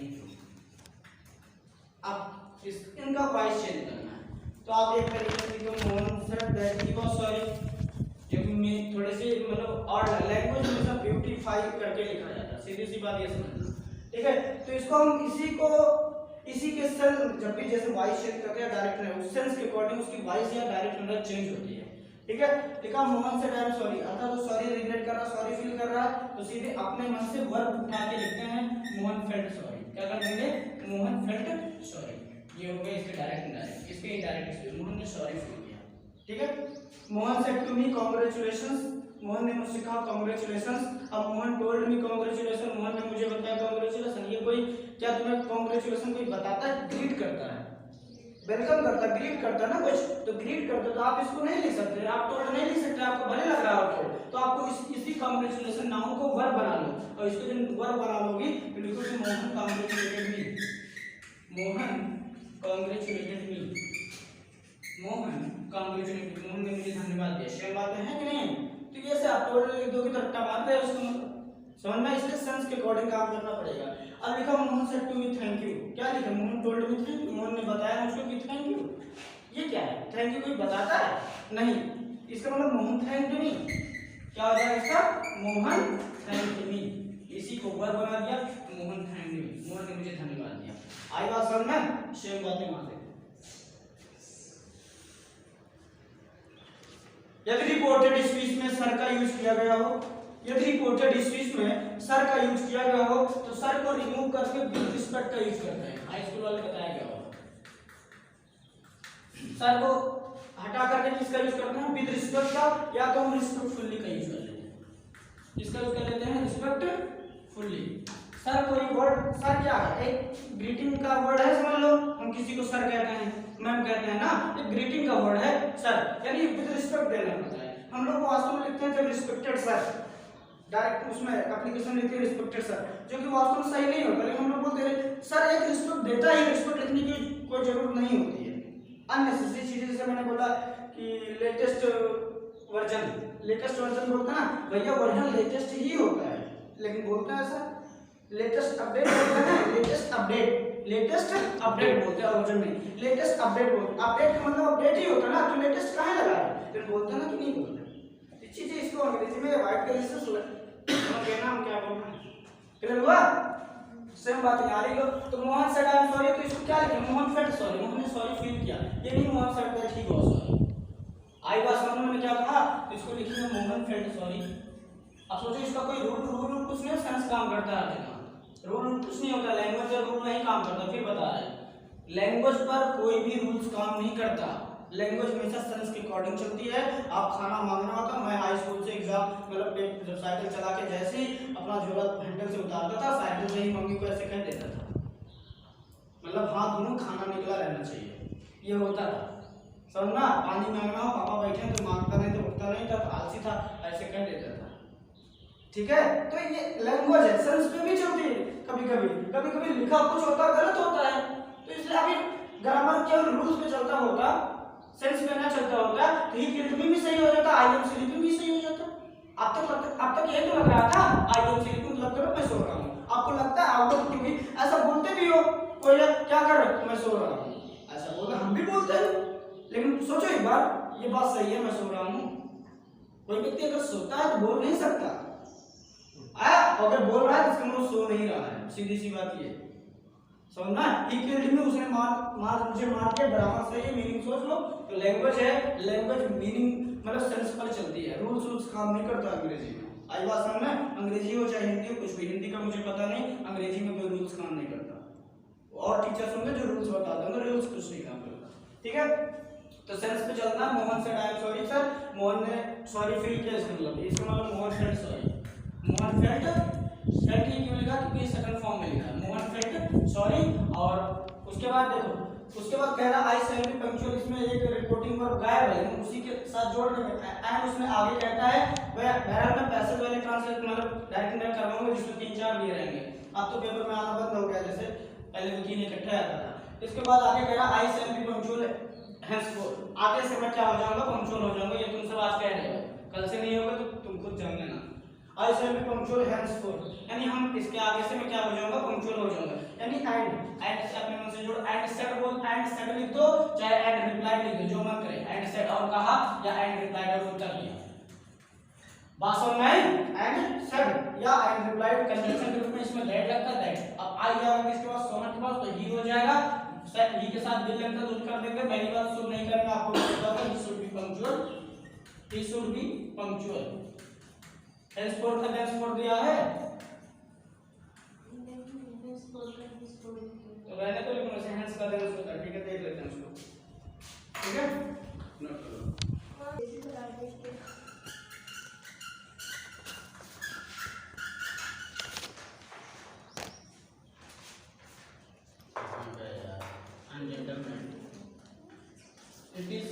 Thank you. अब इनका voice change करना है, तो आप एक तरीके से लिखो Mohan sir that he was sorry, क्योंकि मैं थोड़े से मतलब और लैंग्वेज में सब ब्यूटीफाई करके लिखा जाता है, सीधी सी बात ये समझना, ठीक है। तो इसको हम इसी के सेंस जब भी जैसे वॉइस चेंज करते हैं डायरेक्ट उस सेंस के अकॉर्डिंग उसकी वॉइस या डायरेक्ट चेंज होती है, ठीक है। लिखा मोहन से आई एम सॉरी, अर्थात वो सॉरी रिग्रेट कर रहा, सॉरी फील कर रहा है, तो सीधे अपने मन से वर्ब उठा के लिखते हैं मोहन फेल्ट सॉरी। क्या कर देंगे? Mohan felt sorry. ये हो गया इसके डायरेक्ट इनडायरेक्ट, इसके इनडायरेक्ट मोहन ने सॉरी फील किया, ठीक है। Mohan said to me congratulations, Mohan ने मुझसे कहा कांग्रेचुलेशंस। अब Mohan told me congratulation, Mohan ने मुझे बताया कांग्रेचुलेशन। ये कोई क्या तुम्हें कांग्रेचुलेशन कोई बताता है? ग्रीट करता है, वेलकम करता है, ग्रीट करता है ना कुछ, तो ग्रीट करते तो आप इसको नहीं लिख सकते, आप टोल्ड नहीं लिख सकते, आपको भले लग रहा हो तो आपको इसी कांग्रेचुलेशन नाउन को वर्ब बना लो, और इसको जब वर्ब बना लोगी तो लिखो कि मोहन कांग्रेचुलेटेड मी, मोहन कांग्रेचुलेटेड मी, मोहन कांग्रेचुलेटेड, मोहन ने मुझे धन्यवाद दिया। शेयर बात है कि नहीं? तो ये से आप टोल्ड लिख दोगे तो रट्टा मार रहे हो उसको समझना, इसलिए सेंस के अकॉर्डिंग काम करना पड़ेगा। अब लिखा Mohan said to me thank you, क्या लिखा? Mohan told me thank you, Mohan ने बताया मुझको कि थैंक यू। ये क्या है? थैंक यू कोई बताता है? नहीं, इसका मतलब मोहन थैंक्ड मी, क्या हो जाएगा इसका? मोहन थैंक्ड मी, इसी को वर्ब बना दिया, मोहन थैंक्ड मी, मोहन ने मुझे धन्यवाद दिया। आई बात समझ में? सेम बातें वहां से। यदि रिपोर्टेड स्पीच में सर का यूज किया गया हो, यदि रिपोर्टेड स्पीच में सर का यूज किया गया हो तो सर को रिमूव करके विद रिस्पेक्ट का यूज करते हैं, हाई स्कूल वाले बताया गया हो। सर को हटा करके किसका यूज करते हैं? विद रिस्पेक्ट का, या तो हम रिस्पेक्टफुली का यूज कर लेते हैं। इसका यूज कर लेते हैं रिस्पेक्टफुली। सर कोई वर्ड, सर क्या है? एक ग्रीटिंग का वर्ड है, समझ लो, हम किसी को सर कहते हैं, मैम कहते हैं ना, एक ग्रीटिंग का वर्ड है सर, यानी विद रिस्पेक्ट देना पड़ता है। हम लोग वास्तव में लिखते हैं जब रिस्पेक्टेड सर, डायरेक्ट उसमें एप्लीकेशन लिखते हैं रिस्पेक्टेड सर, जो कि वास्तव में सही नहीं होता, लेकिन हम लोग बोलते हैं सर, एक रिस्पेक्ट देता है, रिस्पेक्ट लिखने की कोई जरूरत नहीं होती है। अननेसेसरी चीजें, जैसे मैंने बोला कि लेटेस्ट वर्जन बोलते हैं ना, भैया वर्जन लेटेस्ट ही होता है, लेकिन बोलते हैं ऐसा लेटेस्ट अपडेट बोलते हैं ना, लेटेस्ट अपडेट बोलते हैं वर्जन में, लेटेस्ट अपडेट बोलते हैं। अपडेट का मतलब अपडेट ही होता है ना, तो लेटेस्ट कहाँ लगा है? फिर बोलते हैं ना कि नहीं बोलते। चीजें इसको अंग्रेजी में वाइट कलर से कहना, हम क्या बोल रहे हैं, क्लियर हुआ? सेम बात है आ रही हो। तो Mohan said I am sorry, तो इसको क्या लिखें? मोहन फेल्ट सॉरी, मोहन ने सॉरी फील किया, ये नहीं Mohan said that he was sorry. आई बात समझ में? मैंने क्या कहा? तो इसको लिखिए मोहन फेल्ट सॉरी। अब सोचो इसका कोई रूल कुछ नहीं, सेंस काम करता है, रूल कुछ नहीं होता, लैंग्वेज और रूल नहीं काम करता। फिर बता रहे लैंग्वेज पर कोई भी रूल्स काम नहीं करता, लैंग्वेज हमेशा सेंस के अकॉर्डिंग चलती है। आप खाना मांगना होता, मैं हाई स्कूल से एग्जाम मतलब जब साइकिल चला के जैसे ही अपना झोला हैंडल से उतारता था, साइकिल से ही मम्मी को ऐसे कह देता था, मतलब हाथ दोनों खाना निकला रहना चाहिए, ये होता था, समझना। पानी मांगना हो, पापा बैठे तो मांगता नहीं, तो उठता नहीं था, तो आलसी था, ऐसे कह देता था, ठीक है। तो ये लैंग्वेज है, सेंस पे भी चलती है, कभी कभी लिखा कुछ होता गलत होता है, तो इसलिए अभी ग्रामर केवल रूल्स पे चलता होता, सेंस में ना चलता होता, तो ही किल्ड भी सही हो जाता, आई एम स्लीपिंग भी सही हो जाता। अब तक ये तो लग रहा था आई एम स्लीपिंग, मतलब करो मैं सो रहा हूँ, आपको लगता है आप लोग क्योंकि ऐसा बोलते भी हो, कोई क्या कर रहे हो? मैं सो रहा हूँ, ऐसा बोलते हम भी बोलते हैं, लेकिन सोचो एक बार, ये बात सही है, मैं सो रहा हूँ। कोई व्यक्ति अगर सोता है तो बोल नहीं सकता, अगर बोल रहा है तो इसका मतलब सो नहीं रहा है, सीधी सी बात ये समझना। ही किल्ड मी, उसने मुझे मार के, बराबर सही है, मीनिंग सोच लो। तो लैंग्वेज है, लैंग्वेज मीनिंग मतलब सेंस पर चलती है, रूल्स काम नहीं करता अंग्रेजी में। आई बात समझ में? अंग्रेजी हो चाहे हिंदी हो, कुछ भी, हिंदी का मुझे पता नहीं, अंग्रेजी में कोई रूल्स काम नहीं करता, और टीचर्स होंगे जो रूल्स बताते होंगे, रूल्स कुछ नहीं काम करता, ठीक है। तो सेंस पे चलना, Mohan said I am sorry sir, Mohan ने सॉरी फील किया, इसका मतलब Mohan felt sorry, Mohan felt he क्यों लिखा? क्योंकि सेकंड फॉर्म में लिखा है, मोहन फेल्ट सॉरी। और उसके बाद देखो, उसके बाद कह रहा आई शैल बी पंक्चुअल, इसमें एक रिपोर्टिंग वर्ब गायब है, लेकिन उसी के साथ जोड़ देंगे एंड उसमें आगे कहता है बहरहाल मैं पैसेज वाले ट्रांसलेट मतलब डायरेक्ट मैं करवाऊंगा, जिसमें 3-4 दिए रहेंगे। अब तो पेपर में आना बंद हो गया, जैसे पहले तो 3 इकट्ठे आता था। इसके बाद आगे कह रहा आई शैल बी पंक्चुअल, henceforth आगे से मैं क्या हो जाऊंगा? पंक्चुअल हो जाऊंगा। ये तुम सब आज कह रहे हो, कल से नहीं होगा तो तुम खुद जान लेना। आई शैल बी पंक्चुअल henceforth, यानी हम इसके आगे से मैं क्या हो जाऊंगा, पंक्चुअल हो जाऊंगा। यानी एंड से अपने मन से जोड़, एंड सेट बोल, एंड सेट लिख दो, चाहे एंड रिप्लाई लिख दो, जो मन करे, एंड सेट और कहा या एंड रिप्लाई और उत्तर दिया, बात समझ में आई? एंड सेट या एंड रिप्लाई कंजंक्शन के रूप में इसमें दैट लगता है, दैट। अब आई जाएगा इसके बाद सो मच के पास, तो ही हो जाएगा, सेट ही के साथ दिल लगता है तो कर देंगे। पहली बात शुरू नहीं करेंगे, आपको पता है, he should be punctual, he should be punctual. henceforth का henceforth दिया है तो रहने तो लिखूंगा से hence का henceforth होता है, ठीक है, देख लेते हैं उसको, ठीक है, नोट करो। Gentlemen, it is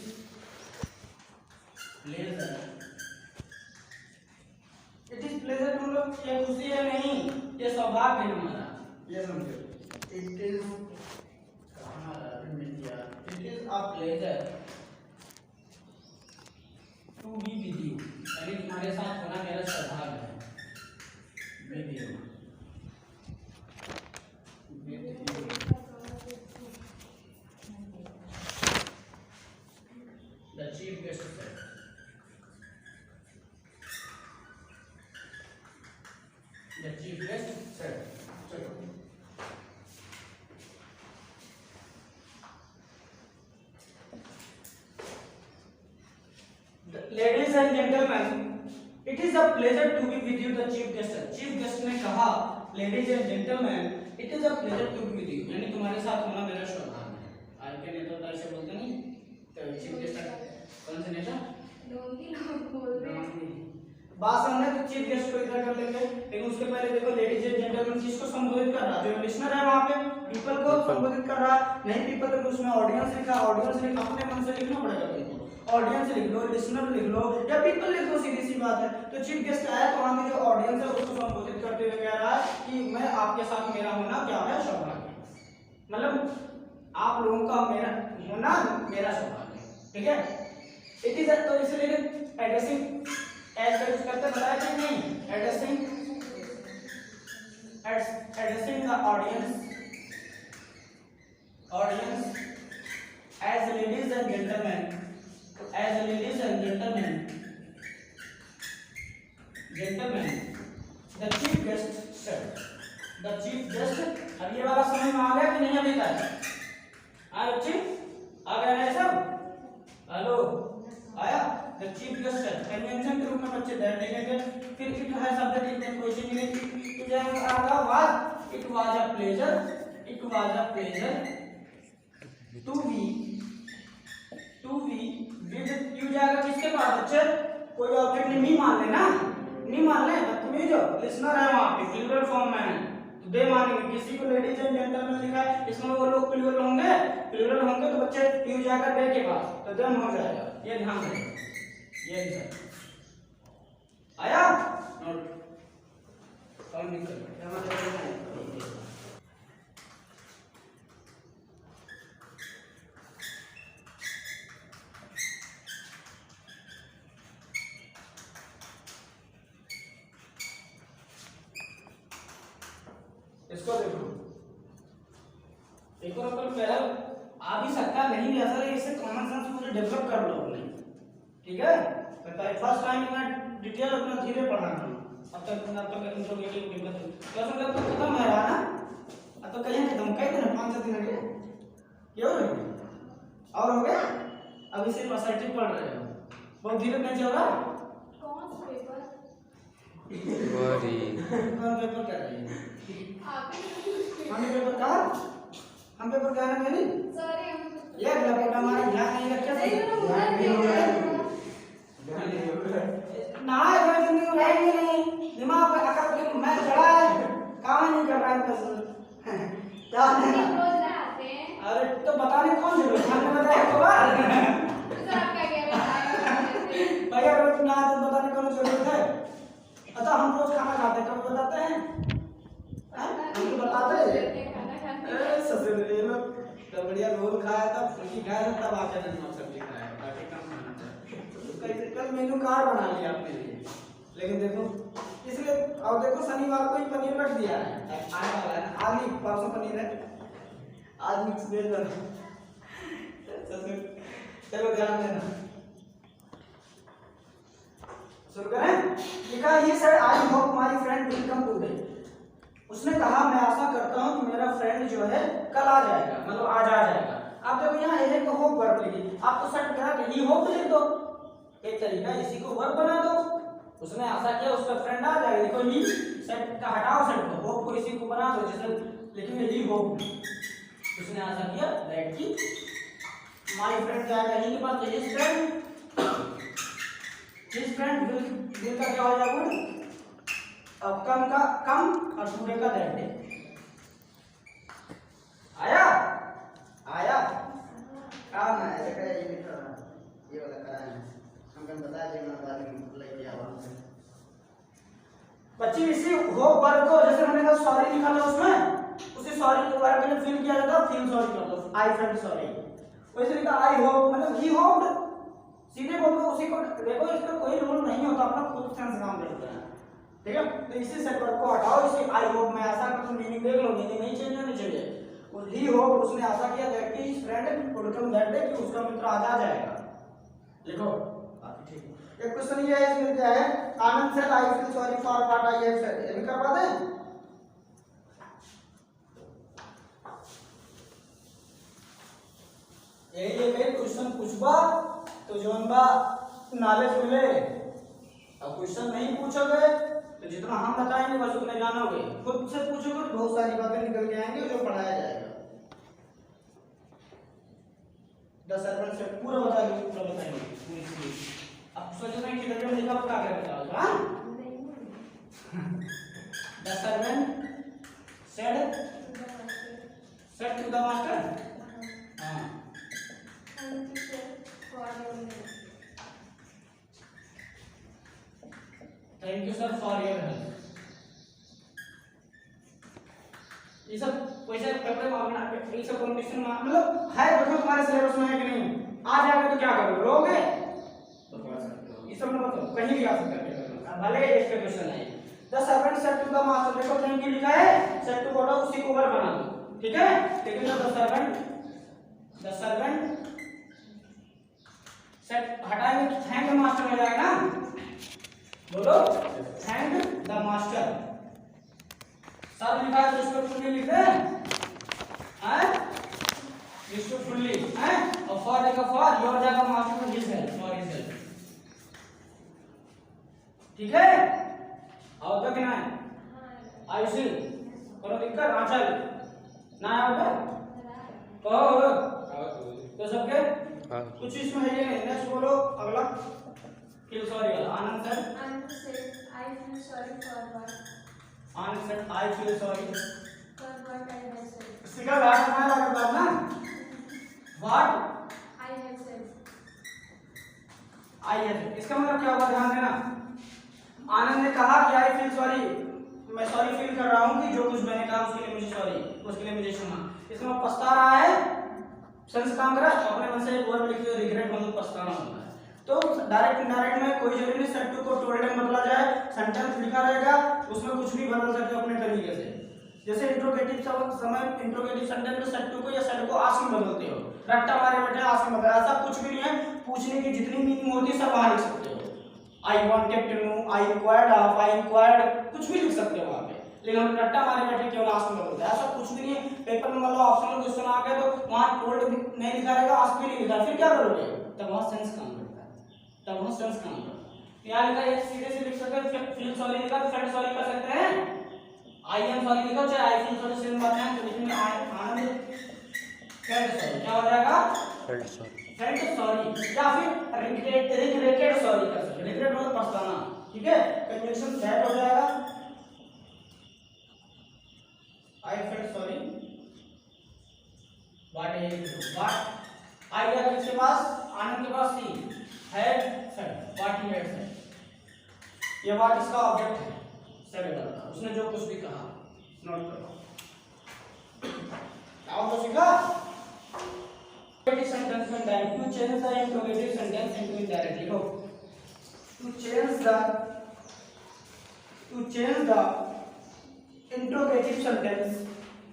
pleasure, it is pleasure, तुम लोग ये खुशी है नहीं, ये सौभाग्य है हमारा, ये समझो। It is it is a pleasure to be with you, यानी तुम्हारे साथ होना मेरा सौभाग्य है। With you, the chief guest said, the chief guest said, चलो ladies and gentlemen, it is a pleasure to be with you, the chief guest said। chief guest ने कहा ladies and gentlemen, it is a pleasure to be with you, यानी तुम्हारे साथ होना मेरा सौभाग्य है। आज के नेता तो ऐसे बोलते नहीं, तो चीफ गेस्ट कौन से नेता बोल रहे हैं, बात समझना, तो चीफ गेस्ट को इधर कर लेंगे। लेकिन उसके पहले देखो लेडीज एंड जेंटलमैन किसको संबोधित कर रहा है, जो लिसनर है वहां पे पीपल को संबोधित कर रहा है, नहीं पीपल तो उसमें ऑडियंस लिखा, ऑडियंस लिख, अपने मन से लिखना पड़ेगा तुमको, ऑडियंस लिख लो, लिसनर लिख लो या पीपल लिख लो, सीधी सी बात है। तो चीफ गेस्ट आया तो वहां के जो ऑडियंस है उसको संबोधित करते हुए कह रहा है कि मैं आपके साथ मेरा होना क्या है, सौभाग्य, मतलब आप लोगों का मेरा होना मेरा सौभाग्य, ठीक है। इट इज तो इसलिए एड्रेसिंग एज का यूज करते बताया कि नहीं, addressing the audience as ladies and gentleman, as ladies and gentleman the chief guest said, the chief guest. अब ये वाला समझ में आ गया कि नहीं अभी तक? आया बच्चे, आ गया है सब? हेलो, आया? The chief guest said, convention के रूप में बच्चे दैट लिखेंगे, फिर इट है सब्जेक्ट लिखने कोई चीज नहीं, तो जाएगा आगा was, it was a pleasure to be with you, जाएगा किसके पास बच्चे, कोई ऑब्जेक्ट नहीं मान लेना, नहीं मान ले, बदतमीज हो, लिसनर है वहां पे, प्लूरल फॉर्म में है तो दे मानेंगे। किसी को लेडीज एंड जेंटलमैन लिखा है, इसमें वो लोग प्लूरल होंगे तो बच्चे यू जाकर दे के पास, तो देम हो जाएगा, ये ध्यान रखिए। ये आया नोट कौन निकल इसको देखो, एक और अपन पहले आ भी सकता नहीं भी असल, इससे कॉमन सेंस पूरे डेवलप कर लो अपने, ठीक है। फर्स्ट टाइम मैं डिटेल अपना धीरे पढ़ाना, अब तक इंट्रोगेटिव क्वेश्चन जब तक खत्म है रहा ना, अब तो कहीं खत्म कई दिन 5-7 दिन लगे, क्यों और हो गया। अभी सिर्फ असर्टिव पढ़ रहे हो, बहुत धीरे नहीं चल रहा। कौन सा पेपर कौन पेपर कर रही है हम पेपर का, हम पेपर का है नहीं सॉरी, ये पेपर हमारा ध्यान नहीं रखा ना है, जिंदगी रहेगी नहीं, दिमाग पे अकड़ मैं चढ़ा है, काम नहीं कर रहा है बस क्या है रोज नहाते हैं। अरे तो बताने कौन जरूरत है, हमने बताया तो आपका क्या बताया भैया, रोज नहाते बताने कौन जरूरत है। अच्छा हम रोज खाना खाते कब बताते हैं, हम तो बताते हैं खाना सबसे ये लोग तो बढ़िया रोल खाया था, फुल्की खाया था, तब आके नमक सब्जी खाया, बाकी कम खाना था। कल मेनू कार्ड बना लिया अपने लिए, लेकिन देखो इसलिए अब देखो शनिवार को ही पनीर रख दिया है, आने वाला है आज ही, परसों पनीर है, आज मिक्स वेज बना। चलो ध्यान देना, शुरू करें। लिखा he said I hope my friend will come today. उसने कहा मैं आशा करता हूं कि मेरा फ्रेंड जो है कल आ जाएगा, मतलब आज आ जाएगा। आप देखो यहाँ ये को होप वर्ब लिखी, आपको सेट करा कि ही होप लिख दो, एक तरीका इसी को वर्ब बना दो। उसने आशा किया उसका फ्रेंड आ जाएगा, देखो ही सेट का हटाओ सेट को, होप को इसी को बना दो, जैसे लिखेंगे ही होप। उसने आशा किया दैट की माय फ्रेंड जाएगा, ही के पास हिज फ्रेंड विल का क्या हो जाएगा, अब कम का कम और टुडे का दैट डे। आया आया काम है ऐसे करे, ये लिखा है, ये वाला कराया है हमको बताया जी, मैं बाद में लेके आवाज से बच्ची इसी होप वर्ब को जैसे हमने कहा सॉरी लिखा था उसमें, उसी सॉरी को वर्ब में फील किया जाता, फील सॉरी कर दो, आई फेल्ट सॉरी। वैसे लिखा आई होप मतलब ही होप्ड, सीधे बोल दो उसी को। देखो इसका कोई रूल नहीं होता, अपना खुद सेंस काम लेते हैं, ठीक है। तो इसी सेट वर्ब को हटाओ, इसी आई होप में ऐसा कर, तुम मीनिंग देख लो, मीनिंग नहीं चेंज होनी चाहिए। ही होप उसने आशा किया दैट कि his friend would come that day, कि उसका मित्र आज आ जाएगा। लिखो बाकी ठीक। एक क्वेश्चन ये है, इसमें क्या है, Anand said I feel sorry for what I have said, ये भी करवा दें। ये क्वेश्चन पूछबा तो जोन बा नॉलेज मिले, अब क्वेश्चन नहीं पूछोगे तो जितना हम बताएंगे बस उतने जानोगे, खुद से पूछोगे तो बहुत सारी बातें निकल के आएंगी जो पढ़ाया जाएगा। 10 सर्वेंट से पूरा बताएंगे, पूरा बताएंगे पूरी चीज। अब सोचो ना कि किधर लिखा हुआ क्या बताओगे, हां 10 servant said to the master, हां thank you sir for your help. ये सब वैसे पेपर में मांगना, ये सब कंपटीशन में मतलब है, देखो तुम्हारे सिलेबस में है कि नहीं, आ जाएगा तो क्या करोगे, रोगे तो पढ़ सकते हो, ये सब मतलब कहीं भी आ सकता है, भले इस पे क्वेश्चन है। The servant said to the master, देखो थैंक यू लिखा है, सेड टू को उसी को वर्ब बना दो, ठीक है। लेकिन द सर्वेंट सेड हटाएंगे तो थैंक द मास्टर हो जाएगा ना, बोलो थैंक द मास्टर। सब लिखा है तो इसको फुल्ली लिख दे, हैं इसको फुल्ली, हैं और फॉर लिखा फॉर, योर जाएगा मास्टर को his help, for his help, ठीक है। आओ तक ना है आई सी करो दिक्कत आंचल ना आओ कहो तो सबके कुछ इसमें है ये नहीं। नेक्स्ट बोलो अगला, फील सॉरी वाला। Anand sir I feel sorry for what, Anand sir I feel sorry for what I have said, सीधा बात हमारा लगा बात ना, what I have said, I have, इसका मतलब क्या होगा ध्यान देना। आनंद ने कहा कि आई फील सॉरी, मैं सॉरी फील कर रहा हूं कि जो कुछ मैंने कहा उसके लिए मुझे सॉरी, उसके लिए मुझे क्षमा। इसमें पछता रहा है, सेंस काम कर रहा है, अपने मन से एक वर्ड लिख दो, रिग्रेट मतलब पछताना होता है। तो डायरेक्ट इनडायरेक्ट में कोई जरूरी नहीं सेड टू को टोल्ड हिम बदला जाए, सेंटेंस लिखा रहेगा उसमें कुछ भी बदल सकते हो अपने तरीके से। जैसे इंट्रोगेटिव समय इंट्रोगेटिव सेंटेंस में सेड टू को या सेड को आस्क में बदलते हो, रट्टा मारे बैठे आस्क में बदला, ऐसा कुछ भी नहीं है। पूछने की जितनी मीनिंग होती है सब वहां लिख सकते हो, I wanted to know, I inquired of, I inquired, कुछ भी लिख सकते हो वहां पे। लेकिन हम रट्टा मारे बैठे केवल आस्क में बदलते हैं, ऐसा कुछ भी नहीं है। पेपर में मतलब ऑप्शनल क्वेश्चन आ गया तो वहां टोल्ड नहीं लिखा रहेगा, आस्क भी नहीं लिखा, फिर क्या करोगे, तब वहां सेंस काम करता है, तब वहां सेंस काम करता है। यहां लिखा है सीधे से लिख सकते हो, फील सॉरी लिखा तो फेल्ट सॉरी कर सकते हैं, आई एम सॉरी लिखो चाहे आई फील सॉरी सेम बात है, तो लिखेंगे आनंद फेल्ट सॉरी, क्या हो जाएगा फेल्ट सॉरी, फेल्ट सॉरी, या फिर रिग्रेटेड सॉरी कर सकते, रिग्रेट मतलब पछताना, ठीक है। कंजंक्शन दैट हो जाएगा, I felt sorry what I did, what I या किसके पास, आनंद के पास थी, had said what he had said, ये what इसका ऑब्जेक्ट है, said वाला, उसने जो कुछ भी कहा, नोट करो। आओ तो सीखा इंट्रोगेटिव सेंटेंस में direct to change the interrogative sentence into indirect लिखो, to change the to change the interrogative sentence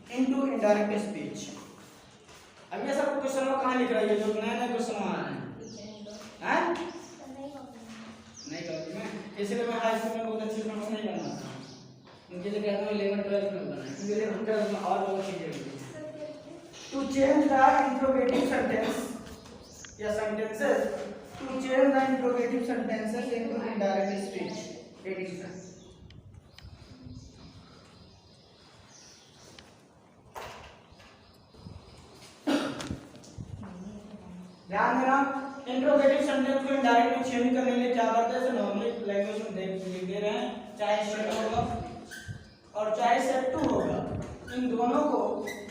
into indirect speech. अब ये सब क्वेश्चन में कहाँ लिख रहा है, जो नया नया क्वेश्चन आ रहा है नहीं करती मैं, इसलिए मैं हाई स्कूल में बहुत अच्छी नंबर नहीं करना था, उनके लिए कहता हूँ 11 12 में बनाए, क्योंकि 11 12 में और बहुत चीजें होती हैं। To change the interrogative sentence या sentences, to change the interrogative sentences into indirect speech. ध्यान देना, इंट्रोगेटिव सेंटेंस को इनडायरेक्ट में चेंज करने के लिए क्या करते हैं, नॉर्मली लैंग्वेज में लिख दे रहे हैं, चाहे सेट होगा और चाहे सेट टू होगा, इन दोनों को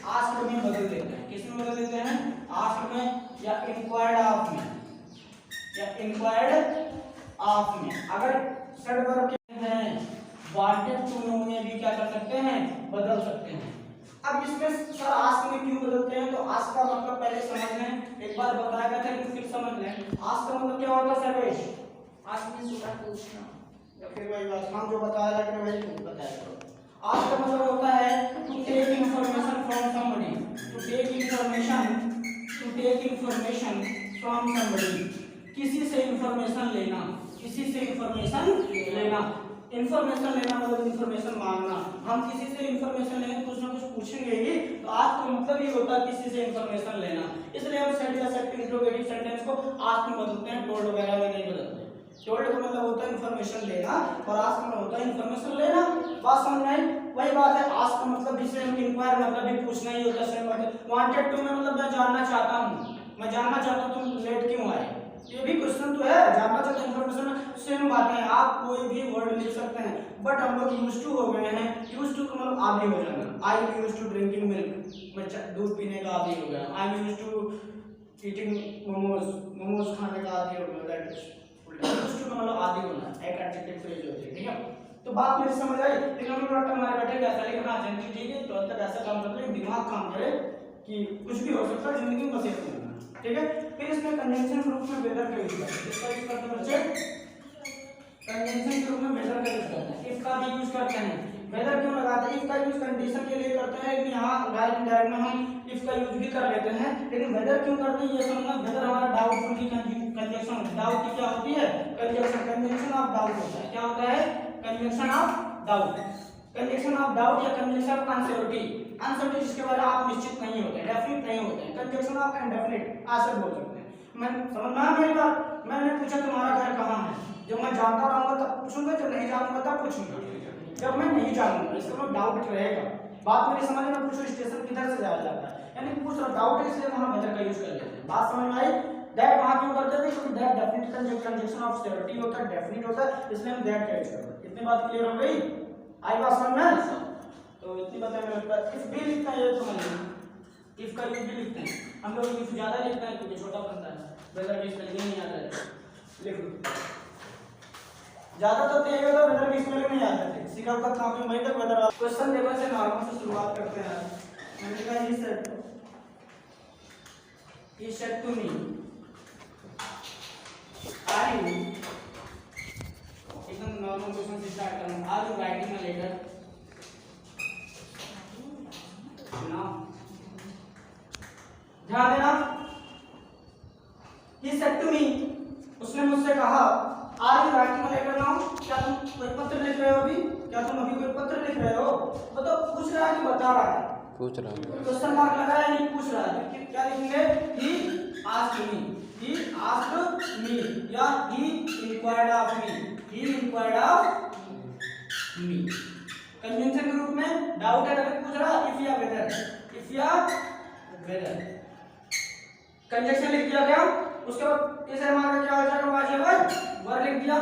आस्क्ड में बदल देते हैं। किस में बदल देते हैं, आस्क्ड में या इंक्वायर्ड ऑफ में, या इंक्वायर्ड ऑफ में। अगर सेट वर्ब के हैं वांटेड टू नो में भी क्या कर सकते हैं, बदल सकते हैं। अब इसमें सर आस्क में क्यों बदलते हैं, तो आस्क का मतलब पहले समझ लें, एक बार बताया गया था लेकिन फिर समझ लें। आस्क का मतलब क्या होता है सर्वेश, आस्क में सवाल पूछना, या फिर वही बात हम जो बताया था वही बताया करो। आस्क का मतलब होता है to take information from somebody, to take information from somebody, किसी से इंफॉर्मेशन लेना, किसी से इंफॉर्मेशन लेना। इंफॉर्मेशन लेना मतलब इंफॉर्मेशन मांगना, हम किसी से इंफॉर्मेशन लेंगे कुछ ना कुछ पूछेंगे ही, तो आज का मतलब ये होता है किसी से इंफॉर्मेशन लेना, इसलिए हम सेट या सेट इंट्रोगेटिव सेंटेंस को आज में बदलते हैं, टोल्ड वगैरह में नहीं बदलते। टोल्ड का मतलब होता है इंफॉर्मेशन लेना और आस्क का होता है इंफॉर्मेशन लेना। बात समझ में आई, वही बात है। आस्क का मतलब जिसे हम इंक्वायर मतलब भी पूछना ही होता है। वांटेड टू में मतलब मैं जानना चाहता हूँ, मैं जानना चाहता हूँ तुम लेट क्यों आए, ये भी क्वेश्चन तो है, जानना चाहते हैं इंफॉर्मेशन। सेम बात है, आप कोई भी वर्ड लिख सकते हैं, बट हम लोग यूज्ड टू हो गए हैं। यूज्ड टू का मतलब आदी हो जाना। I am used to drinking milk, मैं दूध पीने का आदी हो गया। I am used to eating momos, momos खाने का आदी हो गया। दैट इज यूज्ड टू का मतलब आदी होना, एक एडजेक्टिव फ्रेज होती है, ठीक है। तो बात मेरी समझ आई, लेकिन हम लोग हमारे बैठे कैसा लिखना चाहिए, ठीक है। तो तक ऐसा काम करते हैं, दिमाग काम करे कि कुछ भी हो सकता है जिंदगी में, बस ये ठीक है। फिर इसमें कंजंक्शन ग्रुप में वेदर का यूज करते हैं, इसका यूज करते हैं बच्चे, कंजंक्शन ग्रुप में वेदर का यूज करते हैं, इफ का भी यूज करते हैं। वेदर क्यों लगाते हैं, इफ का यूज कंडीशन के लिए करते हैं, लेकिन यहाँ डायरेक्ट इंडायरेक्ट में हम इफ का यूज भी कर लेते हैं, लेकिन वेदर क्यों करते हैं ये समझना। वेदर हमारा डाउटफुल की कंजंक्शन, डाउट की क्या होती है, कंजंक्शन, कंजंक्शन ऑफ डाउट होता है। क्या होता है, conjunction of doubt, conjunction of doubt या कंजंक्शन ऑफ अनसर्टेनिटी। अनसर्टेनिटी जिसके बारे में आप निश्चित नहीं होते, डेफिनेट नहीं होते, कंजंक्शन ऑफ इनडेफिनिट ऐसे बोल सकते हैं। मैं समझना मेरी बात, मैंने पूछा तुम्हारा घर कहाँ है, जब मैं जानता रहूंगा तब पूछूंगा, जब नहीं जानूंगा तब पूछूंगा, जब मैं नहीं जानूंगा इसका मतलब डाउट रहेगा। बात मेरी समझ में, पूछो स्टेशन किधर से जाया जाता है, यानी पूछ रहा डाउट है, इसलिए वहां वेदर का यूज कर लेते हैं। बात समझ में आई। दैट वहां क्यों करते थे, क्योंकि दैट डेफिनेट कंजंक्शन ऑफ सियोरिटी होता है, डेफिनेट होता है, इसलिए हम दैट का यूज करते हैं। इतनी बात क्लियर हो गई, आई बात समझ में। तो इतनी बात है मेरे पास। इफ भी लिखना है ये समझ लेना, इफ का यूज भी लिखते हैं हम लोग, इफ ज्यादा लिखते हैं क्योंकि छोटा बनता है, वेदर की स्पेलिंग नहीं आता है, लिख लो ज्यादा तो तेज होता है, वेदर की स्पेलिंग नहीं आता है, सीखा का काम में वहीं तक वेदर। क्वेश्चन देखो से नॉर्मल से शुरुआत करते हैं। मैंने कहा ये said to me, are you, एकदम नॉर्मल क्वेश्चन से स्टार्ट करना। Are you writing a letter, ध्यान देना। He said to me, उसने मुझसे कहा, Are you writing a letter now? क्या तुम कोई पत्र लिख रहे हो अभी? क्या तुम अभी कोई पत्र लिख रहे हो? मतलब पूछ रहा है कि बता रहा है? पूछ रहा है। क्वेश्चन मार्क लगा है, नहीं पूछ रहा है। क्या लिखेंगे? He asked me. He asked me या he inquired of me. He inquired of me. Conjunction के रूप में डाउट है, अगर पूछ रहा if या whether, if या whether। कंजंक्शन लिख दिया गया, उसके बाद इसे हमारा क्या हो जाएगा, वाजिब वर्ब लिख दिया।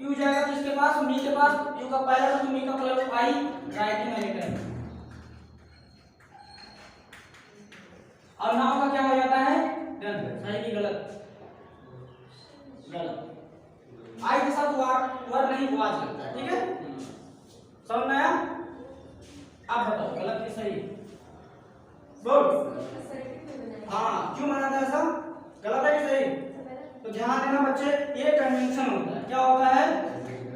यू जाएगा किसके पास, मी के पास। यू का पहला तो मी का मतलब आई, राइटिंग अ लेटर। और नाउ का क्या हो जाता है, डन। सही की गलत, गलत। आई के साथ वर्ब नहीं वाज लगता है, ठीक है, समझ में आया। अब बताओ गलत की सही, बोल। हाँ, क्यों बनाता है ऐसा, गलत है कि सही। तो ध्यान देना बच्चे, ये कंजंक्शन होता है। क्या होता है,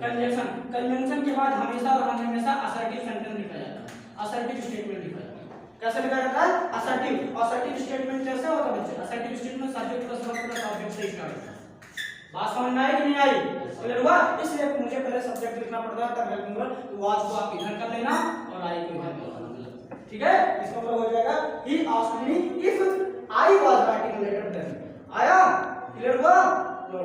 कंजंक्शन, कंजंक्शन के बाद हमेशा और हमेशा असर्टिव सेंटेंस लिखा जाता है, असर्टिव स्टेटमेंट लिखा जाता है। कैसे लिखा जाता है? असर्टिव। असर्टिव स्टेटमेंट कैसे होता है बच्चे? Assertive statement subject plus verb plus object से स्टार्ट होता है। बात समझ में आई कि नहीं आई? क्लियर हुआ? इसलिए मुझे पहले सब्जेक्ट लिखना पड़ता है, तब हेल्पिंग वर्ब, तो आज को आप इधर कर लेना और आई को इधर कर लेना, ठीक है? इसका मतलब हो जाएगा he asked me if I was writing a letter then। आया? क्लियर हुआ? लो,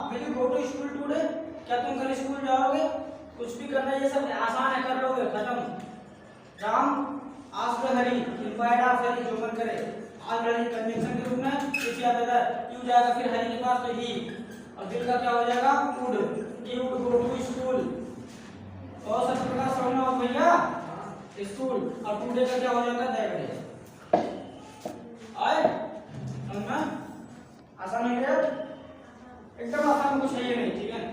will you go to school today? क्या तुम कल स्कूल जाओगे? कुछ भी करना, ये सब आसान है, कर लोगे, खत्म। Ram asked Hari, inquired of हरी, जो मन करे। ऑलरेडी कंजंक्शन के रूप में इफ या वेदर, यू जाएगा फिर हरी के पास तो ही, और दिल का क्या हो जाएगा? Would, he would go to school. और सब प्रकार समझना हो भैया, स्कूल, और टुडे का क्या हो जाएगा? That day. आए समझना? आसान है क्या? एकदम आसान कुछ है ये नहीं, ठीक है?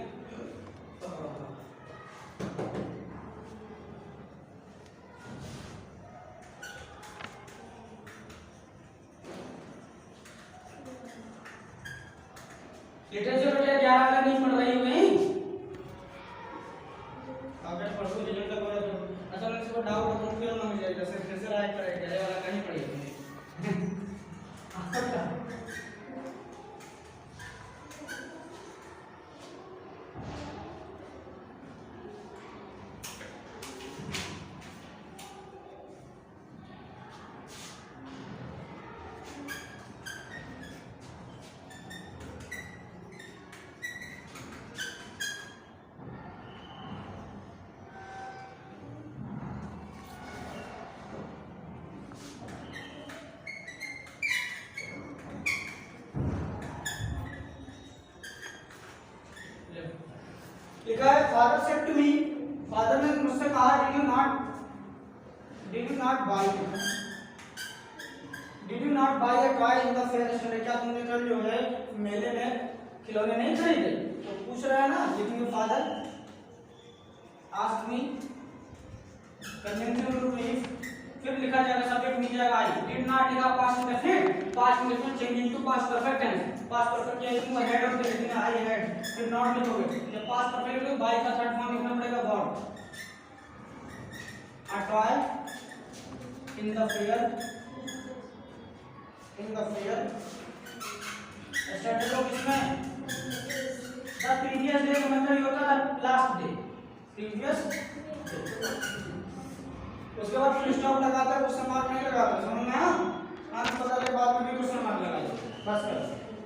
लिटरेचर बेटा 11 वाला नहीं पढ़ रही हो कहीं? अगर पढ़ो रिजल्ट का बोला तो असल में इसको डाउट हो तो फिर ना हो जाएगा, जैसे फ्रेशर आया करेगा, ये वाला कहीं पढ़ी तुमने? लिखा है father said to me, father ने मुझसे कहा did you not buy a toy in the fair store, क्या तुमने कल जो है मेले में खिलौने नहीं खरीदे? तो पूछ रहा है ना, लिखेंगे फादर आस्क्ड मी, कंजंक्शन रूप में फिर लिखा जाएगा सब्जेक्ट मिल जाएगा आई, डिड नॉट लिखा past indefinite, past indefinite changing to past perfect tense, past perfect changing to had of the लिखना आई हैड, फिर नॉट लिखोगे, जब पास्ट परफेक्ट लिखोगे बाय का थर्ड फॉर्म लिखना पड़ेगा गॉड, a toy in the fair started off इसमें द प्रीवियस डे का मतलब ये होता है लास्ट डे, प्रीवियस डे। उसके बाद फुल स्टॉप लगाता है, क्वेश्चन मार्क नहीं लगाता, समझ में आया? हाँ तो पता लगे बाद में भी क्वेश्चन मार्क लगाइए, बस कर।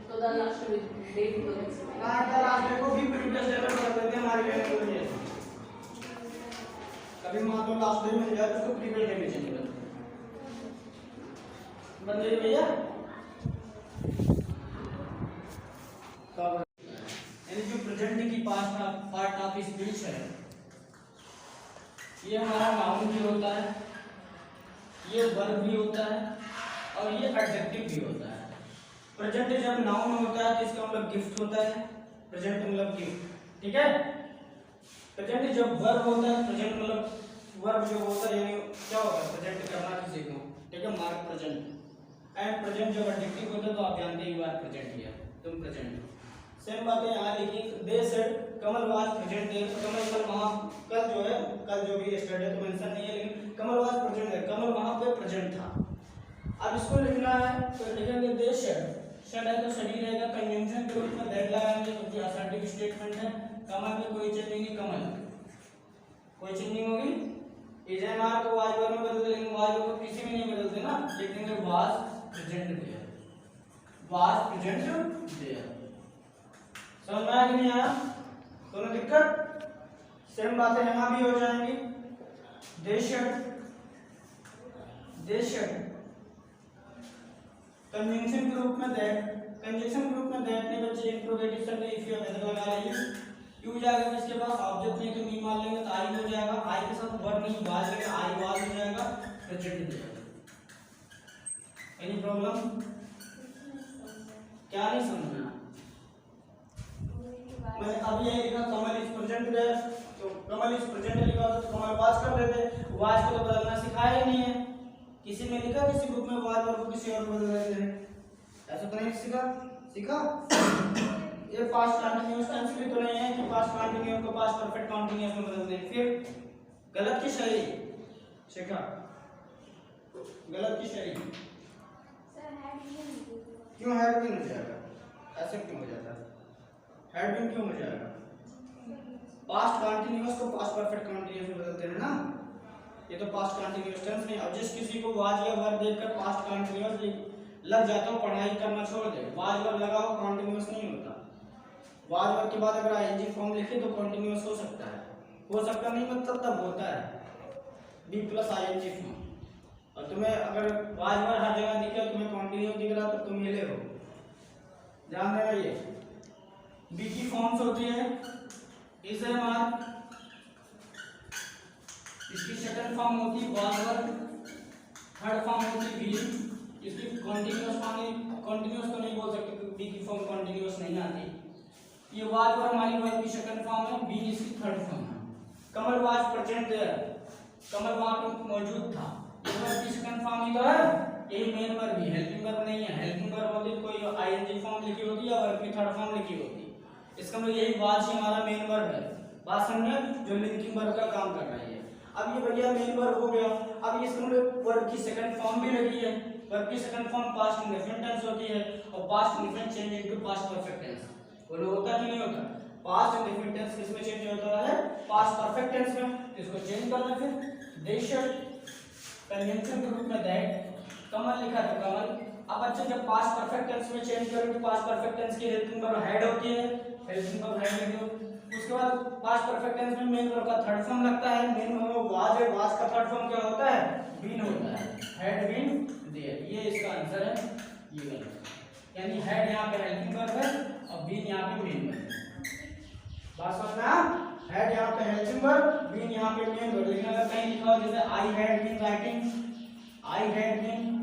तो the last day the last day को भी प्रीवियस डे में बदल देते हैं हमारे लिए, के लिए कभी मान लो लास्ट डे मिल जाए तो उसको प्रीवियस डे में चेंज कर बन जाइए भैया। यानी जो प्रेजेंट की पार्ट ऑफ स्पीच है, ये हमारा नाउन भी होता है, ये वर्ब भी होता है, और ये एडजेक्टिव भी होता है। प्रेजेंट जब नाउन होता है तो इसका मतलब गिफ्ट होता है, प्रेजेंट मतलब गिफ्ट, ठीक है? प्रेजेंट जब वर्ब होता है, प्रेजेंट मतलब वर्ब जो होता है यानी क्या होता है? प्रेजेंट करना किसी को, ठीक है? Mark present. एंड प्रेजेंट जब एडजेक्टिव होता है तो आप जानते ही बात प्रेजेंट किया, तुम प्रेजेंट। सेम बात है यहाँ लिखी, they said Kamal was present there, Kamal कल वहाँ कल जो है, कल जो भी स्टडी तो मेंशन नहीं है, लेकिन कमल वाज प्रेजेंट देयर, कमल वहाँ पे प्रेजेंट था। अब इसको लिखना है तो लिखेंगे दे सेड है तो सही रहेगा, कंजंक्शन के रूप में दैट लगाएंगे क्योंकि असर्टिव स्टेटमेंट है, कमल में कोई चेंज नहीं, कमल कोई चेंजिंग होगी, इज एन आर को वाज वर्ब में बदल देंगे, वाज को किसी में नहीं बदलते ना, लिखेंगे was present there, was present there. समझ में आया कि नहीं आया? दोनों दिक्कत सेम बातें यहाँ भी हो जाएंगी। दे शेड कंजंक्शन के रूप में दैट, कंजंक्शन के रूप में दैट नहीं बच्चे, इंट्रोगेटिव शब्द इफ या वेदर लगा रही यू जाएगा, इसके पास ऑब्जेक्ट नहीं तो मी मान लेंगे तो आई हो जाएगा, आई के साथ वर्ब नहीं वाज लेंगे, आई वाज हो जाएगा, प्रेजेंट हो जाएगा। Any problem? क्या नहीं समझना? मैं अभी यही लिखा कमल इज प्रेजेंट देयर, तो कमल इज प्रेजेंट लिखा तो कमल वाज कर देते, वाज को तो बदलना सिखाया ही नहीं है, किसी में लिखा किसी बुक में वाज और किसी और बदल देते हैं, ऐसा तो नहीं सीखा ये पास्ट कंटीन्यूअस टेंस भी तो नहीं है कि पास्ट कंटीन्यूअस को पास्ट परफेक्ट कंटीन्यूअस में बदल दें। फिर गलत की सही शिखा, गलत की सही क्यों हैड बीन हो जाएगा? ऐसे क्यों हो जाता है? हैड बीन क्यों हो जाएगा? पास्ट कंटीन्यूअस को पास्ट परफेक्ट कंटीन्यूअस में बदलते हैं ना, ये तो पास्ट कंटीन्यूअस टेंस नहीं। अब जिस किसी को वाज या वर्ब देखकर पास्ट कंटीन्यूअस लग जाता हो, पढ़ाई करना छोड़ दे। वाज वर्ब लगा हो कंटीन्यूअस नहीं होता। वाज वर्ब के बाद अगर आईएनजी फॉर्म लिखे तो कंटीन्यूअस हो सकता है, हो सकता नहीं मतलब तब होता है बी प्लस आईएनजी फॉर्म। और तुम्हें अगर वाज वर्ब हर जगह दिखे और तुम्हें कंटीन्यूअस दिख रहा तो तुम हिले हो, ध्यान देना। ये बी की फॉर्म्स होती है इज एम आर, इसकी सेकंड फॉर्म होती है वाज वर्ब, थर्ड फॉर्म होती है बी। इसकी कंटीन्यूअस फॉर्म, कंटीन्यूअस तो नहीं बोल सकते क्योंकि बी की फॉर्म कंटीन्यूअस नहीं आती। ये वाज वर्ब हमारी वर्ब की सेकंड फॉर्म है, बी इसकी थर्ड फॉर्म है। कमल वाज प्रेजेंट देयर, कमल वहां पे मौजूद था, ये वर्ब की सेकंड फॉर्म ही तो है। यही मेन वर्ब भी, हेल्पिंग वर्ब नहीं है। हेल्पिंग वर्ब होती कोई आईएनजी फॉर्म लिखी होती या वर्ब की थर्ड फॉर्म लिखी होती। इसका मतलब यही वाज ही हमारा मेन वर्ब है। बात समझे, जो लिंकिंग वर्ब का काम कर रही है। अब ये भैया मेन वर्ब हो गया। अब इसके मतलब वर्ब की सेकंड फॉर्म भी लगी है। वर्ब की second form past indefinite tense होती है और past indefinite change into past perfect tense. बोलो होता कि नहीं होता? पास्ट इंडेफिनिट टेंस किसमें चेंज होता है? पास्ट परफेक्ट टेंस में। इसको चेंज करना फिर दे शुड कंजंक्शन के रूप में दैट, कमल लिखा तो कमल। अब अच्छा जब पास्ट परफेक्ट टेंस में चेंज करें तो पास्ट परफेक्ट टेंस की हेल्पिंग वर्ब हेड होती है, हेल्पिंग वर्ब हेड लिखो। उसके बाद पास्ट परफेक्ट टेंस में मेन वर्ब का थर्ड फॉर्म लगता है। मेन वर्ब वाज है, वाज का थर्ड फॉर्म क्या होता है? बीन होता है, हैड बीन देयर। ये इसका आंसर है, ये वाला। यानी हैड यहां पे हेल्पिंग वर्ब है और बीन यहां पे मेन वर्ब है। बात समझना? हैड यहां पे हेल्पिंग वर्ब, बीन यहां पे मेन वर्ब। लेकिन अगर कहीं लिखा हो जैसे I had been writing, I had been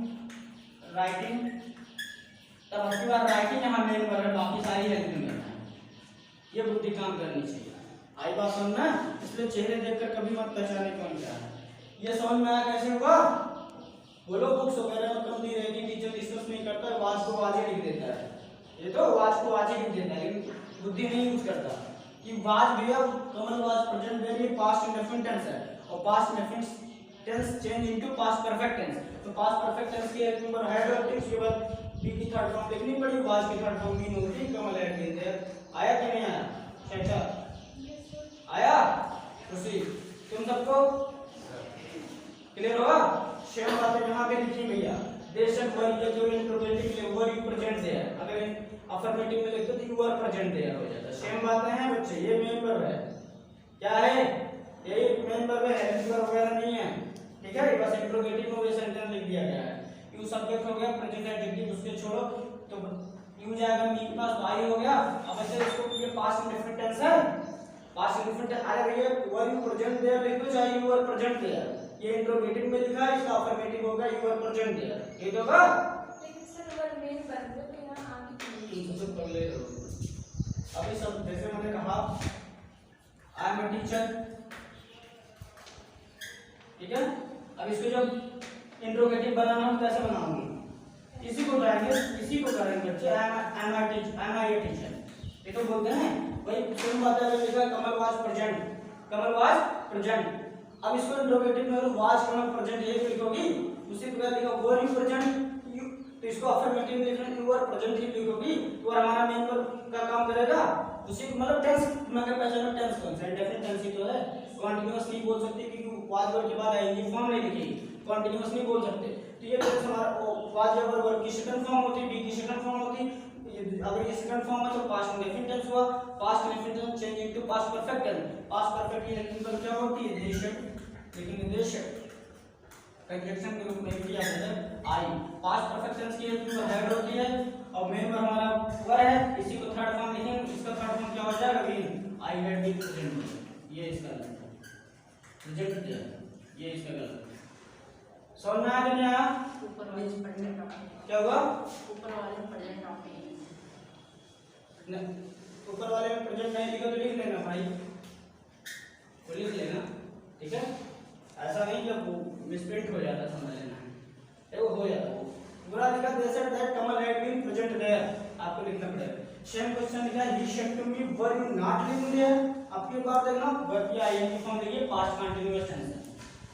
writing, तब आपकी बार राइटिंग यहां मेन वर्ब है, बाकी सारी हेल्पिंग वर्ब है। ये बुद्धि काम करनी चाहिए। आई बात समझना? इसलिए चेहरे देखकर कभी मत पहचाने कौन क्या है। ये समझ में आया कैसे हुआ? बोलो बुक्स वगैरह में कम दी रहेगी, टीचर डिस्कस नहीं करता है, वाज को वाज ही लिख देता है। ये तो वाज को वाज ही लिख देता है लेकिन बुद्धि नहीं यूज करता कि वाज भैया कमल वाज प्रेजेंट देयर, ये पास्ट इंडेफिनिट टेंस है और past indefinite tense change into past perfect tense. तो पास्ट परफेक्ट टेंस की हेल्पिंग वर्ब हेड होती है, उसके बाद बी की थर्ड फॉर्म लिखनी पड़ी, वाज की थर्ड फॉर्म बीन होती है, कमल हैड बीन देयर। आया कि नहीं आया? अच्छा आया? खुशी तुम सबको क्लियर होगा? सेम बातें यहां पे लिखी भैया। देशक वर्ब या जो इंट्रोगेटिव ले वर यू प्रेजेंट देयर, अगर अफर्मेटिव में लिखते तो यू आर प्रेजेंट देयर हो जाता। सेम बातें हैं बच्चे, ये मेन वर्ब है। क्या है? यही मेन वर्ब है, हेल्पिंग वर्ब वगैरह नहीं है। ठीक है, बस इंट्रोगेटिव में वो सेंटेंस लिख दिया गया है। यू सब्जेक्ट हो गया, प्रेजेंट एडजेक्टिव उसके छोड़ो तो यू जाएगा, मी के पास वाई हो गया। अब ऐसे इसको ये पास्ट इंडेफिनिट टेंस है, पास्ट इंडेफिनिट। अरे भैया वर यू प्रेजेंट देयर लिख दो, चाहे यू आर प्रेजेंट देयर। ये इंट्रोगेटिव में लिखा है, इसका अफर्मेटिव होगा यू आर प्रेजेंट देयर। ठीक होगा? लेकिन सर वर मेन वर्ब है तो यहां आगे तुम सबसे पहले अभी सब जैसे मैंने कहा आई एम अ टीचर, ठीक है। अब इसको जब इंट्रोगेटिव बनाना हो कैसे बनाऊंगी? इसी को करेंगे, इसी को करेंगे बच्चे। एम आई ए टीचर, ये तो बोलते हैं भाई। सेम बात है, लिखा Kamal was present, Kamal was present. अब इसको इंट्रोगेटिव में वाज कमल प्रेजेंट ये लिखोगी, उसी के बाद लिखा वर यू प्रेजेंट, यू तो इसको अफर्मेटिव में लिखना यू आर प्रेजेंट ही लिखोगी तो हमारा मेन वर्ब का काम करेगा। उसी को मतलब टेंस में अगर पहचानो टेंस कौन सा इंडेफिनिट टेंस ही तो है। कंटीन्यूअस नहीं बोल सकते क्योंकि वाज वर्ब के बाद आईएनजी फॉर्म नहीं लिखी, कंटीन्यूअस नहीं बोल सकते। तो ये टेंस हमारा वाज या वर्ब की सेकंड फॉर्म होती है, बी की सेकंड फॉर्म होती है। अगर ये सेकंड फॉर्म है तो पास्ट इंडेफिनिट टेंस हुआ, past indefinite tense change into past perfect tense. Past perfect की हेल्पिंग वर्ब क्या होती है? दे शुड, लेकिन दे शुड कंजंक्शन के रूप में किया जाता है आई। पास्ट परफेक्ट टेंस की हेल्पिंग वर्ब हेड होती है और मेन वर्ब हमारा वर है, इसी को थर्ड फॉर्म लिखेंगे, इसका थर्ड फॉर्म क्या हो जाएगा? Been. I had been present, ये इसका प्रेजेंट किया, ये इसका गलत। समझ में आ गया? ऊपर वाले प्रेजेंट ऑफ, क्या हुआ? ऊपर वाले प्रेजेंट ऑफ ऊपर वाले में प्रेजेंट नहीं लिखा तो लिख लेना भाई, तो लिख लेना, ठीक है। ऐसा नहीं कि वो मिसप्रिंट हो जाता, समझ लेना है, वो हो जाता। वो बुरा लिखा they said that Kamal had been present there, आपको लिखना पड़ेगा। सेम क्वेश्चन लिखा है he said to me were you not living there. अब की बार देखना वर्ब की आईएनजी फॉर्म लिखिए past continuous tense.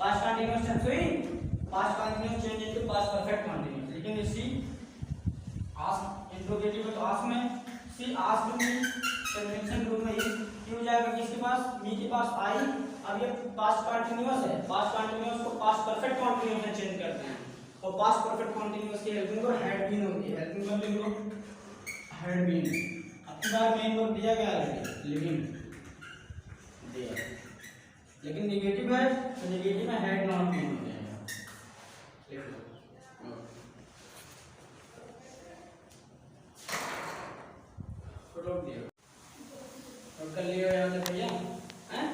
Past continuous tense हुई past continuous change into past perfect continuous. लेकिन सी आस्क इंट्रोगेटिव है तो आस्क में she asked me convention rule में क्यों जाएगा किसके पास मी के पास आई। अब ये पास्ट कंटीन्यूअस है पास्ट कंटीन्यूअस को पास्ट परफेक्ट कंटीन्यूअस में चेंज करते हैं और पास्ट परफेक्ट कंटीन्यूअस की हेल्पिंग को हैड बीन होती है। हेल्पिंग वर्ब लिखो हैड बीन। अब की बार मेन वर्ब दिया गया है लिविंग दिया लेकिन नेगेटिव है तो नेगेटिव में हैड नॉट बीन हो जाएगा। लिख लो रोक दिया और कर लिया याद है भैया हैं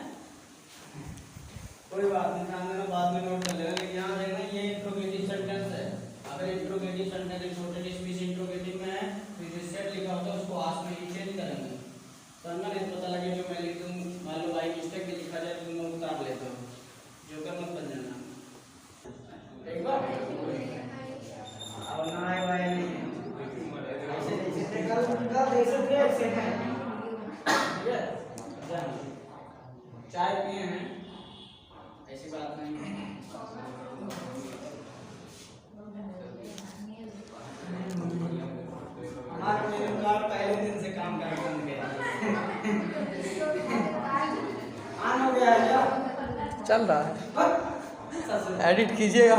कोई बात नहीं ध्यान देना बाद में नोट कर लेना। लेकिन यहाँ देखना ये इंट्रोगेटिव सेंटेंस है। अगर इंट्रोगेटिव सेंटेंस छोटे स्पीच इंट्रोगेटिव में है तो जो सेट लिखा होता है उसको आस्क में चेंज करेंगे तो ना नहीं पता लगे जो मैं लिख दूं मान लो बाई मिस्टेक भी लिखा जाए तो मैं उतार लेता हूँ जो कर मत बन जाना एक बार अब ना आए वाए नहीं चाय पिए हैं ऐसी बात नहीं है। हमारे बेरोजगार पहले दिन से काम कर आन हो गया है क्या चल रहा है एडिट कीजिएगा।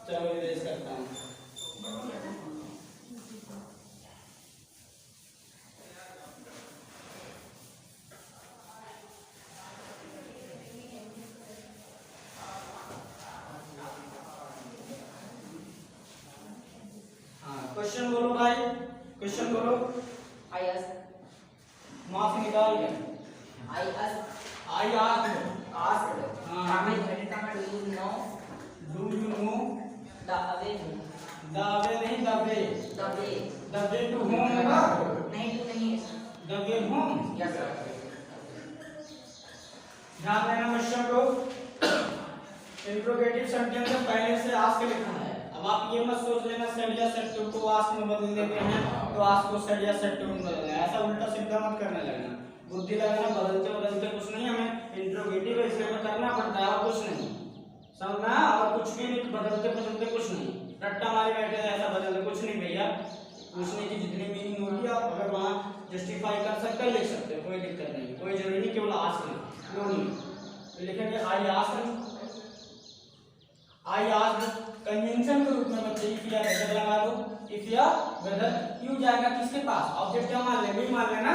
चलो इरेज करता हूँ। क्वेश्चन बोलो भाई क्वेश्चन बोलो। I ask, मार्क्स निकाल के I ask, I asked asked, हाँ। Tamil, do you know do you know the way? The way नहीं the way The way. The way to home होगा नहीं the way home. yes sir. ध्यान देना question को interrogative sentence में पहले से आस्क लिखना है। अब आप ये मत सोच लेना सेड या सेड टू को आस्क में बदल देते हैं तो आस्क को सेड या सेड टू में बदलना है। ऐसा उल्टा सीधा मत करने लगना बुद्धि लगाना बदलते बदलते कुछ नहीं हमें इंट्रोगेटिव है इसलिए करना पड़ता है और कुछ नहीं समझना और कुछ भी नहीं बदलते बदलते कुछ नहीं रट्टा मारे बैठे ऐसा बदलते कुछ नहीं भैया। पूछने की जितनी मीनिंग होगी आप अगर वहाँ जस्टिफाई कर सकते लिख सकते कोई दिक्कत नहीं कोई जरूरी नहीं केवल आस्क नहीं लिखेंगे आई आस्क्ड कन्वेंशन के रूप में बच्चे इफ या वेदर लगा दो इफ या वेदर क्यों जाएगा किसके पास ऑब्जेक्ट क्या मान ले भी मान लेना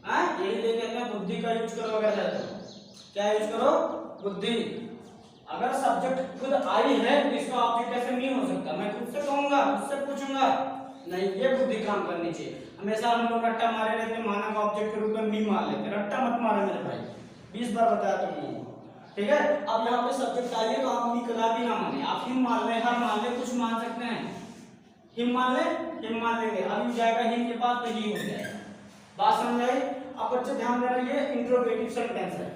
हां यही ले कहते हैं बुद्धि का यूज करो अगर है तो क्या यूज करो बुद्धि। अगर सब्जेक्ट खुद आई है तो इसका ऑब्जेक्ट ऐसे नहीं हो सकता मैं खुद से कहूंगा खुद से पूछूंगा नहीं ये बुद्धि काम करनी चाहिए। हमेशा हम लोग रट्टा मारे रहते मानव ऑब्जेक्ट के रूप में मी मान लेते रट्टा मत मारो मेरे भाई 20 बार बताया तुमने ठीक है। अब यहाँ पे सब्जेक्ट आइए तो आप मी कदा भी ना माने आप हिम मान ले हर मान ले कुछ मान सकते हैं हिम मान लेंगे अब जाएगा हिम के पास तो ही हो जाएगा बात समझ आई। अब बच्चे ध्यान देना ये इंट्रोगेटिव सेंटेंस है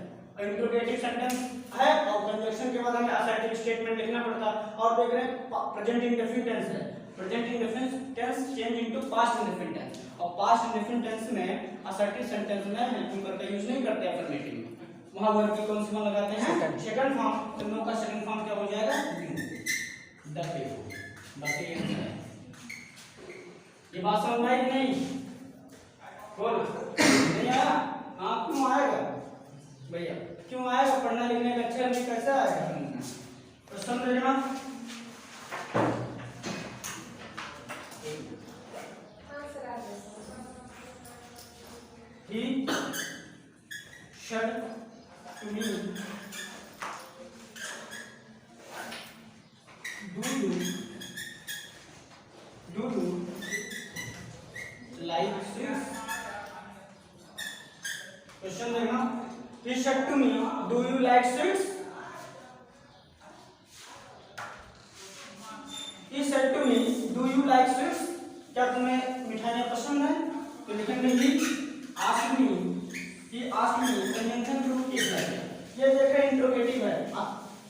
इंट्रोगेटिव सेंटेंस है और कंजक्शन के बाद हमें असर्टिव स्टेटमेंट लिखना पड़ता है और देख रहे हैं प्रेजेंट इंडेफिनिट टेंस है present indefinite tense change into past indefinite tense और पास्ट इंडेफिनिट टेंस में असर्टिव सेंटेंस में हेल्पिंग वर्ब का यूज नहीं करते अफर्मेटिव में वहां वर्ब की कौन सी फॉर्म लगाते हैं सेकंड फॉर्म तो नो का सेकंड फॉर्म क्या हो जाएगा दफे बस ये है ये बात समझ में आई नहीं बोल नहीं आया हां क्यों आएगा भैया क्यों आएगा पढ़ना लिखने का अक्षर नहीं कैसे आएगा क्वेश्चन देखना he should to me do you like this question देखना he said to me do you like sweets he said to me do you like sweets क्या तुम्हें मिठाइयाँ पसंद है तो लिखेंगे he asked me conjunction group की है ये देख रहे इंट्रोगेटिव है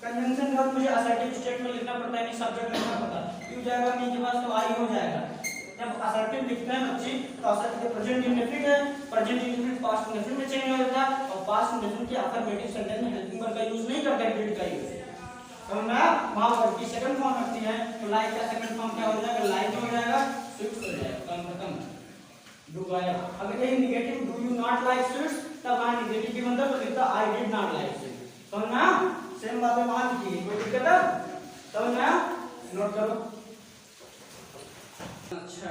कंजंक्शन ग्रुप मुझे असर्टिव स्टेटमेंट लिखना पड़ता है कि सब्जेक्ट लिखना पड़ता है क्यों जाएगा मी के पास तो आई हो जाएगा जब असर्टिव लिखते हैं बच्चे तो असर्टिव प्रेजेंट इंडेफिनिट है, प्रेजेंट इंडेफिनिट पास्ट इंडेफिनिट में चेंज हो जाता है और पास्ट इंडेफिनिट के अफर्मेटिव सेंटेंस में हेल्पिंग वर्ब का यूज नहीं करते, डिड का यूज। तो ना वहां वर्ब की सेकंड फॉर्म रखती है तो लाइक का सेकंड फॉर्म क्या हो जाएगा, लाइक हो जाएगा, स्वीट्स हो जाएगा, कम खत्म डू आया। अगर ये negative do you not like sweets तब वहां नेगेटिव की मतलब तो लिखता आई डिड नॉट लाइक स्वीट्स। तो ना सेम बातें वहां लिखी है, कोई दिक्कत है? तो ना नोट करो। अच्छा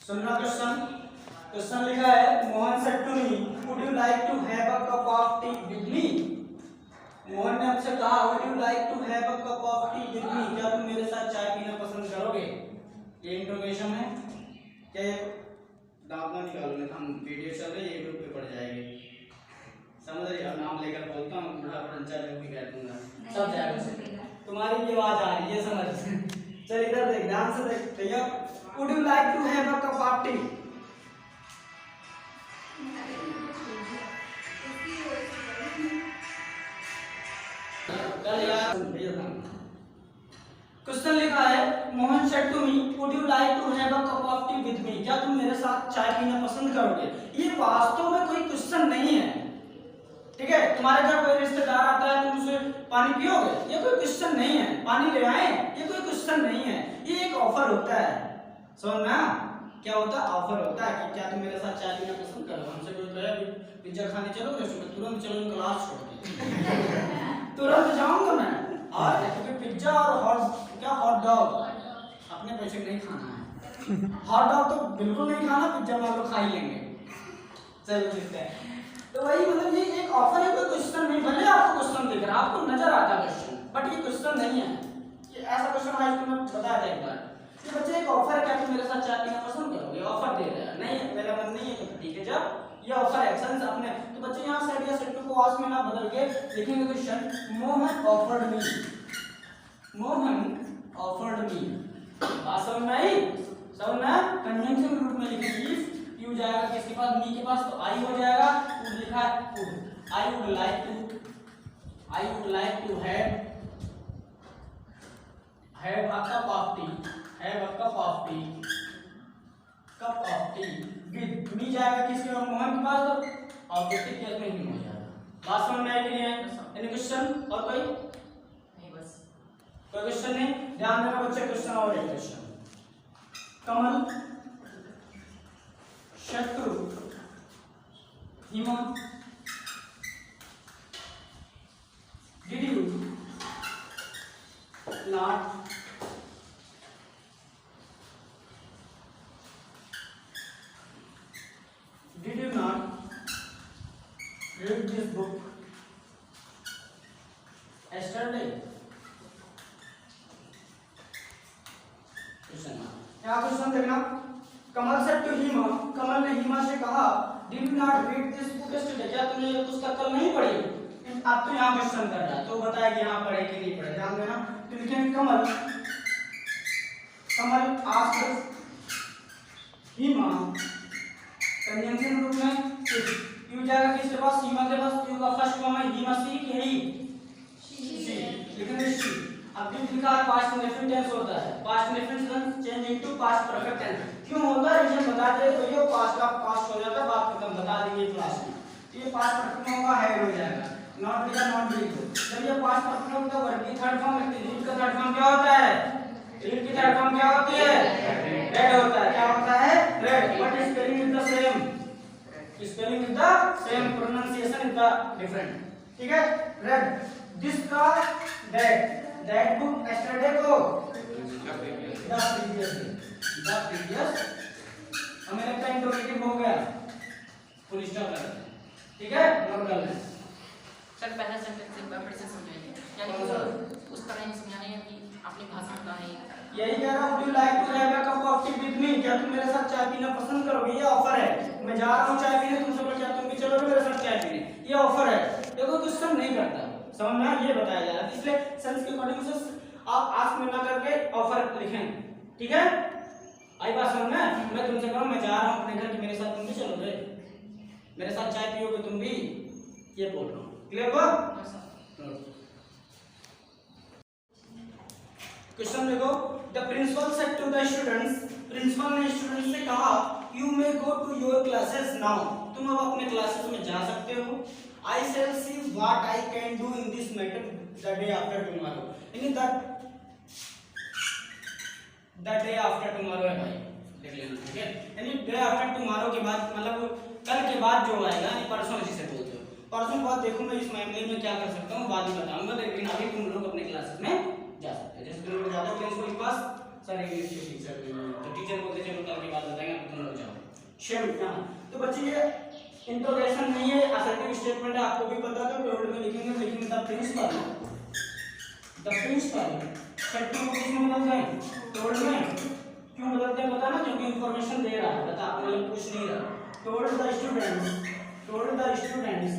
सुनना क्वेश्चन लिखा है Mohan said to me would you like to have a cup of tea with me. Mohan ने आपसे कहा would you like to have a cup of tea with me, क्या तुम मेरे साथ चाय पीना पसंद करोगे? ये इंट्रोगेशन है क्या? दांत ना निकालो नहीं, हम वीडियो चल रही है यूट्यूब पे पड़ जाएगी, समझ रही हो? नाम लेकर बोलता हूँ बूढ़ा पंचा लोग भी कह दूंगा, सब जाएगा। तुम्हारी भी आवाज आ रही है समझ। चल इधर देख, ध्यान से देख भैया। Would you like to have a cup of tea? Question लिखा है Mohan said to me would you like to have a cup of tea with me, क्या तुम मेरे साथ चाय पीना पसंद करोगे? ये वास्तव में कोई क्वेश्चन नहीं है, ठीक है? तुम्हारे घर कोई रिश्तेदार आता है तुम उसे पानी पियोगे? ये कोई क्वेश्चन नहीं है। पानी ले आए? ये कोई क्वेश्चन नहीं है, ये एक ऑफर होता है। समझना क्या होता है? ऑफर होता है कि क्या तुम मेरे साथ चाय पीना पसंद करोगे? हमसे कोई कहे पिज्जा खाने चलोगे, तुरंत चलो क्लास छोड़ के तुरंत जाऊंगा मैं। और क्योंकि पिज्जा और हॉट डॉग अपने पैसे नहीं खाना है। हॉट डॉग तो बिल्कुल नहीं खाना, पिज्जा मान लो खा ही लेंगे। चलो ठीक है, तो वही मतलब ये एक ऑफर है, कोई क्वेश्चन नहीं। भले आपको क्वेश्चन दिख रहा है, आपको नजर आता है क्वेश्चन, बट ये क्वेश्चन नहीं है। ये ऐसा क्वेश्चन हाई स्कूल में बताया था एक बार, ये बच्चे एक ऑफर है, क्या तुम मेरे साथ चाय पीना पसंद करोगे? ऑफर दे रहे हैं, नहीं मेरा मन नहीं है तो ठीक है, जब ये ऑफर एक्शन अपने तो बच्चे यहाँ सेड या सेड टू को वास में ना बदल के लिखेंगे question Mohan offered me, Mohan offered me. बात समझ में आई? समझ में? कंजंक्शन रूप में लिखेंगे इफ यू जाएगा किसके पास, मी के पास, तो आई हो जाएगा, वुड लिखा है would, I would like to have a cup of tea, cup of tea with me जाएगा किसके पास, मोहन के पास, तो ऑब्जेक्टिव केस में ही हो जाएगा। बात समझ में आई कि नहीं है? एनी क्वेश्चन और कोई? नहीं बस कोई क्वेश्चन नहीं? ध्यान देना बच्चे, क्वेश्चन और एक question. Kamal said to him did you not read this book yesterday? यहाँ क्वेश्चन देखना, कमल सेड टू हिमा, कमल ने हिमा से कहा did you not read this book yesterday, क्या तुमने ये पुस्तक कल नहीं पढ़ी? अब तो यहाँ क्वेश्चन कर रहा है तो बताया कि यहाँ पढ़े कि नहीं पढ़े। ध्यान देना, तो लिखेंगे कमल आस्क्ड हिमा, कंजंक्शन रूप में यू जाएगा किसके पास, हिमा के पास, यू का फर्स्ट फॉर्म है हिमा सी कि ही शी, लिखेंगे शी। अब डिड लिखा है पास्ट इंडेफिनिट टेंस होता है, past indefinite tense change into past perfect tense. क्यों होता है रीजन बताते हैं, तो ये पास्ट का पास्ट हो जाता है, बात खत्म, बता देंगे क्लास में। ये पास्ट परफेक्ट में होगा हैड हो जाएगा, नॉट लिखा नॉट लिखो। जब ये पास्ट परफेक्ट होता है वर्ब की थर्ड फॉर्म लगती है, रीड का थर्ड फॉर्म क्या होता है, रीड की थर्ड फॉर्म क्या होती है, रेड होता है। क्या होता है, red, but spelling is the same, spelling is the same, pronunciation is the different, ठीक है। रेड, दिस का दैट बुक yesterday को द प्रीवियस हमें लगता है इंट्रोगेटिव हो गया, फुल स्टॉप लगा, ठीक है। नोट कर लें सर, पहला सेंटेंस एक बार फिर से समझाइए, यानी उस तरह ही समझाना है कि अपनी भाषा में कहा है। यही कह रहा हूं, would you like to have a cup of tea with me, क्या तुम मेरे साथ चाय पीना पसंद करोगे? ये ऑफर है, मैं जा रहा हूं चाय पीने, तुमसे बोल क्या तुम भी चलोगे मेरे साथ चाय पीने? ये ऑफर है, देखो क्वेश्चन नहीं करता, समझ में? ये बताया जा रहा है, इसलिए सेंस के अकॉर्डिंग से आप आस्क में ना करके ऑफर लिखें, ठीक है। आई बात समझ में? मैं तुमसे कहूं मैं जा रहा हूं अपने घर, कि मेरे साथ तुम भी चलोगे, मेरे साथ चाय पियोगे तुम भी, ये बोल रहा हूं, क्लियर हुआ? क्वेश्चन देखो, the principal said to the students, principal ने स्टूडेंट्स से कहा you may go to your classes now, तुम अब अपने क्लासेस में जा सकते हो। I shall see what I can do in this matter the day after tomorrow, यानी द डे आफ्टर टुमारो है भाई, देख लेना, ठीक है। यानी डे आफ्टर टुमारो के बाद मतलब कल के बाद जो आएगा, यानी परसों जिसे बोलते हो, परसों के बाद देखो मैं इस मामले में क्या कर सकता हूँ बाद में बताऊंगा, लेकिन अभी तुम लोग अपने क्लासेस में जा सकते हो। जैसे तुम लोग जाते हो प्रिंसिपल के पास, सर इंग्लिश के टीचर, तो टीचर बोलते चलो कल के बाद बताएंगे, तुम लोग जाओ शेम। तो बच्चे ये इंट्रोगेशन नहीं है, असर्टिव स्टेटमेंट है, आपको भी पता था, टोल्ड में लिखेंगे, लेकिन द प्रिंसिपल सेड टू को किसमें बदलते हैं, टोल्ड में। क्यों बदलते हैं पता ना, क्योंकि इंफॉर्मेशन दे रहा है, बता मतलब कुछ नहीं रहा। टोल्ड द स्टूडेंट्स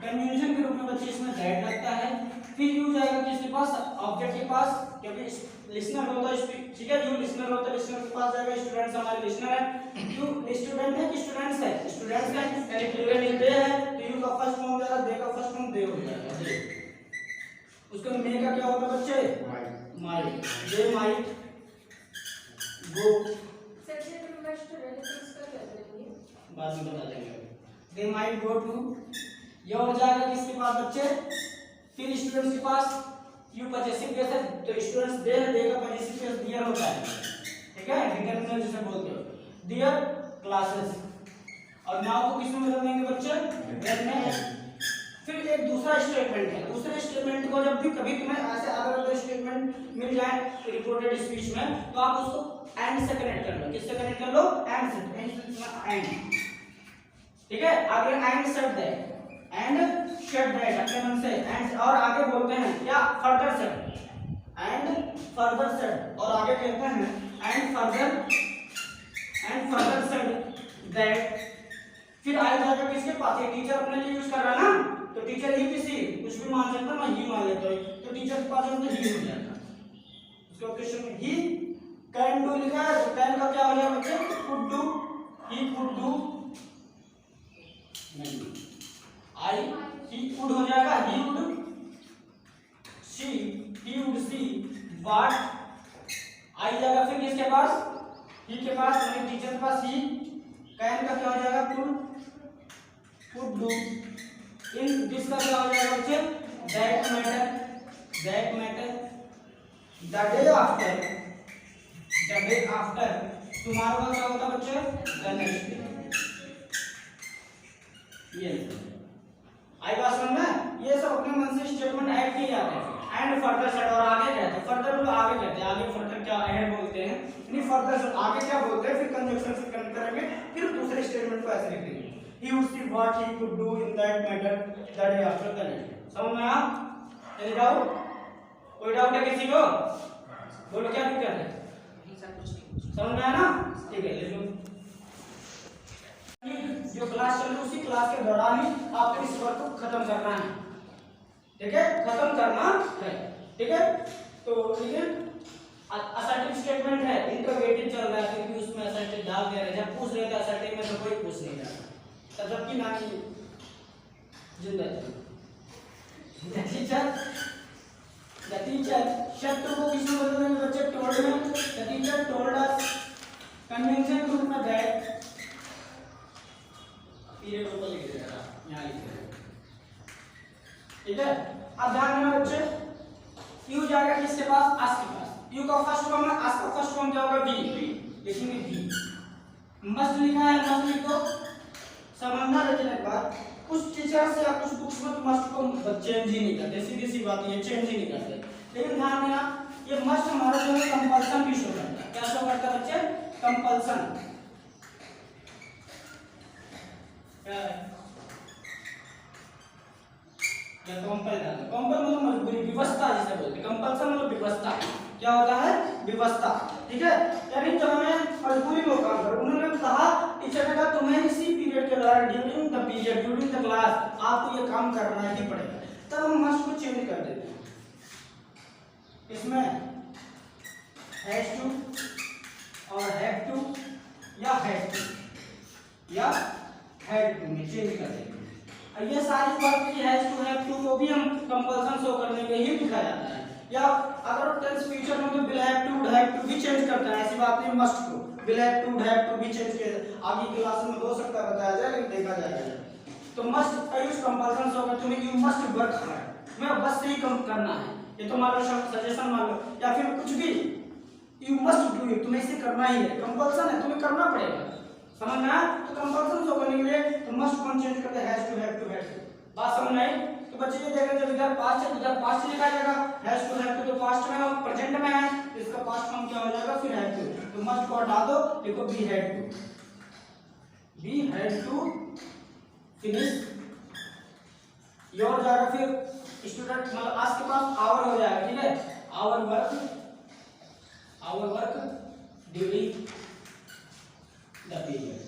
कंजंक्शन के रूप में बच्चे इसमें दैट लगता है, फिर यूज आएगा किसके पास, ऑब्जेक्ट के पास, क्योंकि लिसनर होता है, ठीक है, यू लिसनर होता है, लिसनर के पास जाएगा, स्टूडेंट्स हमारे लिसनर है, यू स्टूडेंट है कि स्टूडेंट्स है, स्टूडेंट्स है, यानी प्लूरल दे है, तो यू का फर्स्ट फॉर्म जाएगा, दे का फर्स्ट फॉर्म दे हो जाएगा। उसका मे का क्या होगा बच्चे, might, they might go, subject में स्टूडेंट इसका क्या करेंगे, बाद में बता देंगे। दे माइट गो टू, यह हो जाएगा किसके पास बच्चे, फिर स्टूडेंट्स के पास, यू पॉजेसिव केस है, तो स्टूडेंट्स दे है, दे का पॉजेसिव केस दियर होता है, ठीक है, डिटरमिनर जिसे बोलते हो, दियर क्लासेस। और नाउ को किसमें बदल देंगे बच्चे, दैट में। फिर एक दूसरा स्टेटमेंट है, दूसरे स्टेटमेंट को जब भी कभी तुम्हें ऐसे अलग-अलग स्टेटमेंट मिल जाए रिपोर्टेड स्पीच में, तो आप उसको एंड से कनेक्ट कर लो, किससे कनेक्ट कर लो, एंड से, एंड, ठीक है। आगे and said they, and said that अपने मन से, एंड और आगे बोलते हैं क्या, further said, and further said, और आगे कहते हैं एंड फर्दर सेट दैट। फिर आ जाएगा किसके पास, ये टीचर अपने लिए यूज कर रहा है ना, तो टीचर ही किसी कुछ भी मान सकता, मैं ही मान लेता हूं, तो टीचर के पास हम ही हो जाएगा। उसके क्वेश्चन में ही कैन डू लिखा है, तो कैन का क्या हो जाएगा बच्चे, could do, he could do, नहीं आई ही वुड हो जाएगा, he would see, he would see what, I जाएगा फिर किसके पास, ही के पास, यानी टीचर के पास ही, कैन का क्या हो जाएगा, कुड डू, इन दिस का क्या हो जाएगा बच्चे, that matter, the day after, तुम्हारा का क्या होता है बच्चे, द नेक्स्ट डे। ये आई बात समझ में, ये सब अपने मन से स्टेटमेंट ऐड किए जाते हैं, एंड फर्दर सेट, और आगे कहते हैं फर्दर, मतलब आगे कहते हैं, आगे फर्दर क्या ऐड बोलते हैं, नहीं फर्दर सेट आगे क्या बोलते हैं, फिर कंजंक्शन से कनेक्ट करेंगे, फिर दूसरे स्टेटमेंट को ऐसे लिख देंगे, he would see what he could do in that matter the day after the next। समझ में आया, एनी डाउट, कोई डाउट है किसी को, बोलो क्या दिक्कत है, समझ में आया ना, ठीक है। लेकिन जो क्लास चल रही है उसी क्लास के दौरान ही आपको इस वर्क को खत्म करना है, ठीक है, खत्म करना है, ठीक है। तो ठीक है, असर्टिव स्टेटमेंट है, इंटरोगेटिव चल रहा है, क्योंकि उसमें असर्टिव डाल दे रहे हैं, जब पूछ रहे थे असर्टिव में तो कोई पूछ नहीं रहा, तब जबकि नानी जिंदा थी। द टीचर शब्द को किसमें बदल देंगे बच्चे, टोल्ड में, the teacher told us conjunction रूप में दैट, पीरियड ऊपर लिख देगा, यहाँ लिख देगा, ठीक है। अब ध्यान देना बच्चे, यू जाएगा किसके पास, आस के पास, यू का फर्स्ट फॉर्म है, आस का फर्स्ट फॉर्म क्या होगा, बी, लिखेंगे बी। मस्ट लिखा है, मस्ट लिख दो, समझना, लेकिन एक बात, कुछ टीचर से या कुछ बुक्स में तो मस्ट को चेंज ही नहीं करते, सीधी सी बात ये चेंज ही नहीं करते, लेकिन ध्यान देना ये मस्ट हमारा जो है कंपल्सन भी शो करता है, क्या शो करता है बच्चे, कंपल्सन, या कंपल मतलब मजबूरी, व्यवस्था जिसे बोलते हैं, कंपल्सन मतलब व्यवस्था, क्या होता है, व्यवस्था, ठीक है। यानी जब हमें मजबूरी में काम करो, उन्होंने कहा टीचर ने कहा तुम्हें इसी पीरियड के दौरान during the period, during the class आपको ये काम करना ही पड़ेगा, तब हम मस्ट को चेंज कर देते हैं, इसमें हैज टू और हैव टू या हैड टू या हैड टू में चेंज कर देंगे। ये सारी बात की हैज टू हैव टू को भी हम कंपल्सन शो करने के लिए लिखा जाता है, या अगर टेंस फ्यूचर में तो विल हैव टू भी चेंज करता है, ऐसी बात नहीं मस्ट को विल हैव टू भी चेंज किया। आगे क्लास में हो सकता है बताया जाए, लेकिन देखा जाएगा। तो मस्ट का यूज कंपल्सन होगा, तुम्हें यू मस्ट वर्क है, तुम्हें बस से ही कम करना है, ये तो मान लो सजेशन मान लो या फिर कुछ भी, यू मस्ट डू इट, तुम्हें इसे करना ही है, कंपल्सन है, तुम्हें करना पड़ेगा, समझ में आया? तो कंपल्सन को करने के लिए तो मस्ट कौन चेंज करते हैं, हैव टू बात समझ में आई? तो बच्चे ये देखें जब इधर पास्ट है, इधर पास्ट लिखा जाएगा, हैव टू तो पास्ट में और प्रेजेंट में है, तो इसका पास्ट फॉर्म क्या हो जाएगा, फिर हैव टू, तो मस्ट को हटा दो, देखो be had to finish your जाएगा, फिर स्टूडेंट मतलब आज के पास आवर हो जाएगा, ठीक है, our work during the period,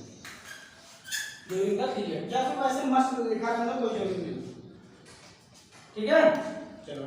या फिर वैसे मस्त लिखा रहना कोई जरूरी नहीं, ठीक है, चलो।